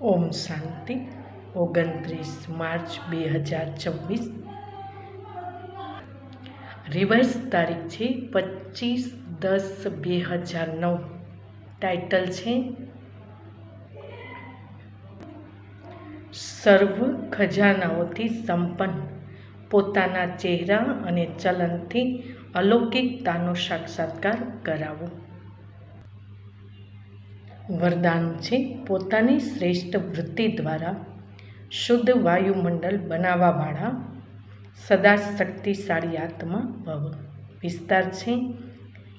ઓમ શાંતિ. 29 March 2024. Revise તારીખ છે 25/10/2009. Title છે સર્વ ખજાનાઓથી સંપન્ન, પોતાના ચહેરા અને ચલનથી અલૌકિકતાનો સાક્ષાત્કાર કરાવો. વરદાન છે પોતાની શ્રેષ્ઠ વૃત્તિ દ્વારા શુદ્ધ વાયુમંડળ બનાવવાવાળા સદા શક્તિશાળી આત્મા ભવ. વિસ્તાર છે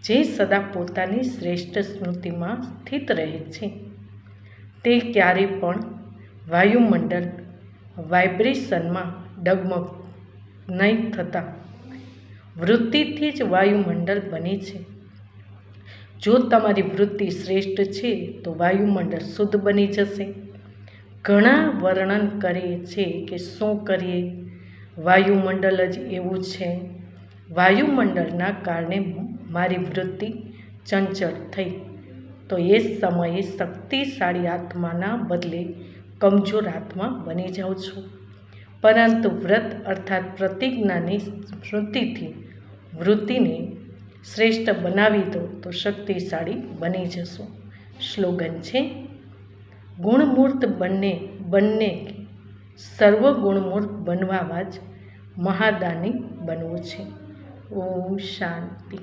જે સદા પોતાની શ્રેષ્ઠ સ્મૃતિમાં સ્થિત રહે છે, તે ક્યારેય પણ વાયુમંડળ વાઇબ્રેશનમાં ડગમગ નહીં થતા. વૃત્તિથી જ વાયુમંડળ બને છે. જો તમારી વૃત્તિ શ્રેષ્ઠ છે તો વાયુમંડળ શુદ્ધ બની જશે. ઘણા વર્ણન કરે છે કે શું કરીએ, વાયુમંડળ જ એવું છે. વાયુમંડળના કારણે મારી વૃત્તિ ચંચળ થઈ, તો એ સમયે શક્તિશાળી આત્માના બદલે કમજોર આત્મા બની જાઉં છું. પરંતુ વ્રત અર્થાત પ્રતિજ્ઞાની સ્મૃતિથી વૃત્તિને શ્રેષ્ઠ બનાવી દો તો શક્તિશાળી બની જશો. સ્લોગન છે ગુણમૂર્ત બંને સર્વગુણમૂર્ત બનવામાં જ મહાદાની બનવું છે. ઓમ શાંતિ.